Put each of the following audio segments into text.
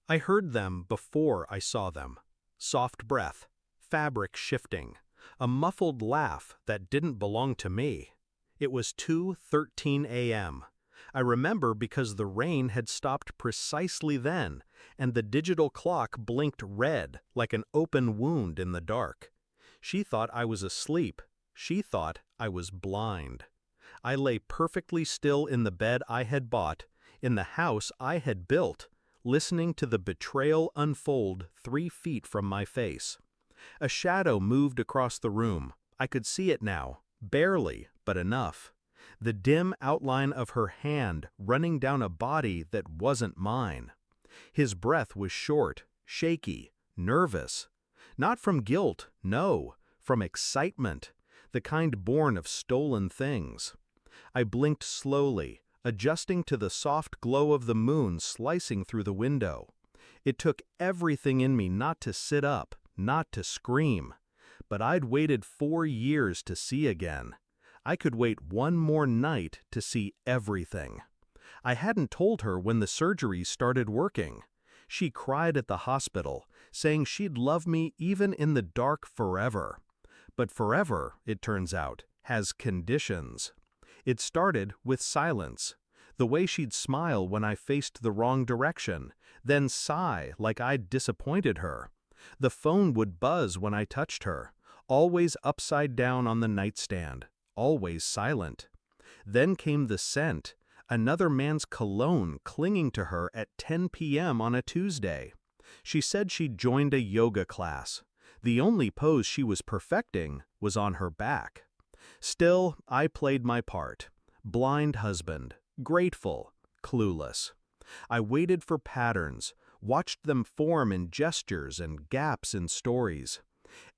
I heard them before I saw them. Soft breath, fabric shifting, a muffled laugh that didn't belong to me. It was 2:13 a.m. I remember because the rain had stopped precisely then, and the digital clock blinked red like an open wound in the dark. She thought I was asleep. She thought I was blind. I lay perfectly still in the bed I had bought, in the house I had built, listening to the betrayal unfold 3 feet from my face. A shadow moved across the room. I could see it now, barely, but enough. The dim outline of her hand running down a body that wasn't mine. His breath was short, shaky, nervous. Not from guilt, no, from excitement, the kind born of stolen things. I blinked slowly, adjusting to the soft glow of the moon slicing through the window. It took everything in me not to sit up, not to scream. But I'd waited 4 years to see again. I could wait one more night to see everything. I hadn't told her when the surgeries started working. She cried at the hospital, saying she'd love me even in the dark forever. But forever, it turns out, has conditions. It started with silence. The way she'd smile when I faced the wrong direction, then sigh like I'd disappointed her. The phone would buzz when I touched her, always upside down on the nightstand, always silent. Then came the scent, another man's cologne clinging to her at 10 p.m. on a Tuesday. She said she'd joined a yoga class. The only pose she was perfecting was on her back. Still, I played my part. Blind husband, grateful, clueless. I waited for patterns, watched them form in gestures and gaps in stories.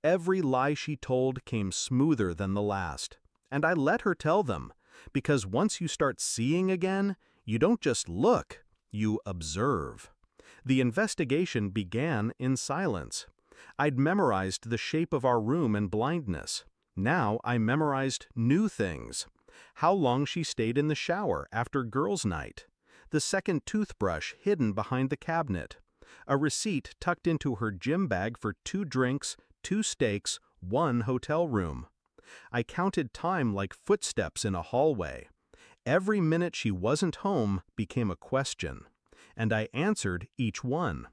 Every lie she told came smoother than the last. And I let her tell them, because once you start seeing again, you don't just look, you observe. The investigation began in silence. I'd memorized the shape of our room in blindness. Now I memorized new things. How long she stayed in the shower after girls' night. The second toothbrush hidden behind the cabinet. A receipt tucked into her gym bag for 2 drinks, 2 steaks, 1 hotel room. I counted time like footsteps in a hallway. Every minute she wasn't home became a question. And I answered each one.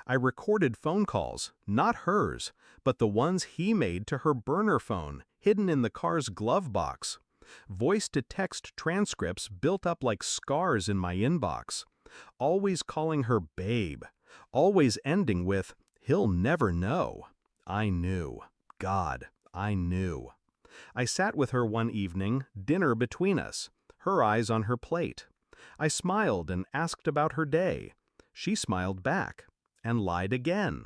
I recorded phone calls, not hers, but the ones he made to her burner phone, hidden in the car's glove box. Voice-to-text transcripts built up like scars in my inbox. Always calling her babe. Always ending with, "He'll never know." I knew. God, I knew. I sat with her one evening, dinner between us, her eyes on her plate. I smiled and asked about her day. She smiled back, and lied again.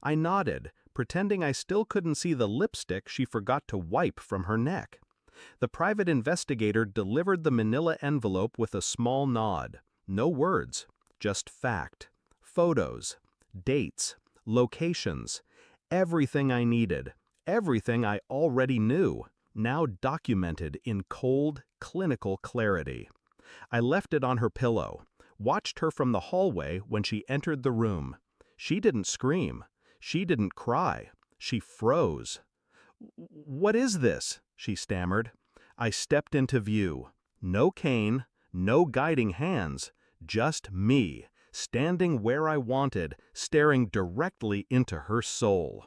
I nodded, pretending I still couldn't see the lipstick she forgot to wipe from her neck. The private investigator delivered the manila envelope with a small nod. No words, just fact. Photos, dates, locations, everything I needed, everything I already knew, now documented in cold, clinical clarity. I left it on her pillow, watched her from the hallway when she entered the room. She didn't scream. She didn't cry. She froze. "What is this?" she stammered. I stepped into view. No cane, no guiding hands, just me, standing where I wanted, staring directly into her soul.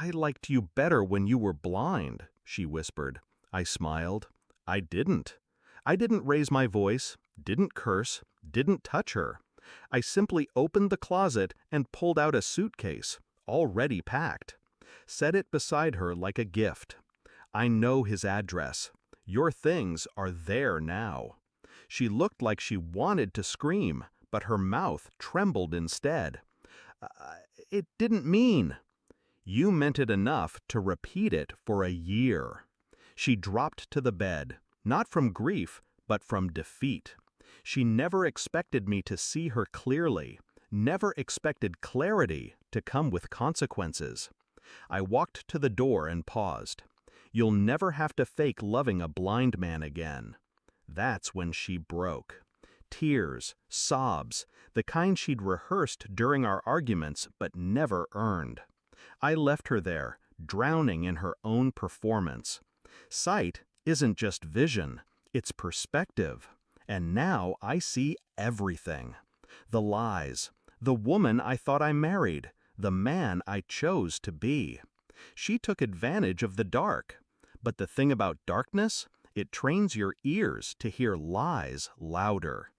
"I liked you better when you were blind," she whispered. I smiled. I didn't. I didn't raise my voice, didn't curse, didn't touch her. I simply opened the closet and pulled out a suitcase, already packed. Set it beside her like a gift. "I know his address. Your things are there now." She looked like she wanted to scream, but her mouth trembled instead. It didn't mean." "You meant it enough to repeat it for a year." She dropped to the bed, not from grief, but from defeat. She never expected me to see her clearly, never expected clarity to come with consequences. I walked to the door and paused. "You'll never have to fake loving a blind man again." That's when she broke. Tears, sobs, the kind she'd rehearsed during our arguments but never earned. I left her there, drowning in her own performance. Sight isn't just vision, it's perspective. And now I see everything. The lies, the woman I thought I married, the man I chose to be. She took advantage of the dark. But the thing about darkness, it trains your ears to hear lies louder.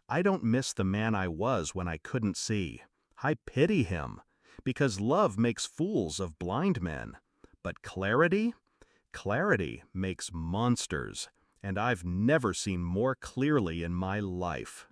I don't miss the man I was when I couldn't see. I pity him, because love makes fools of blind men. But clarity? Clarity makes monsters, and I've never seen more clearly in my life.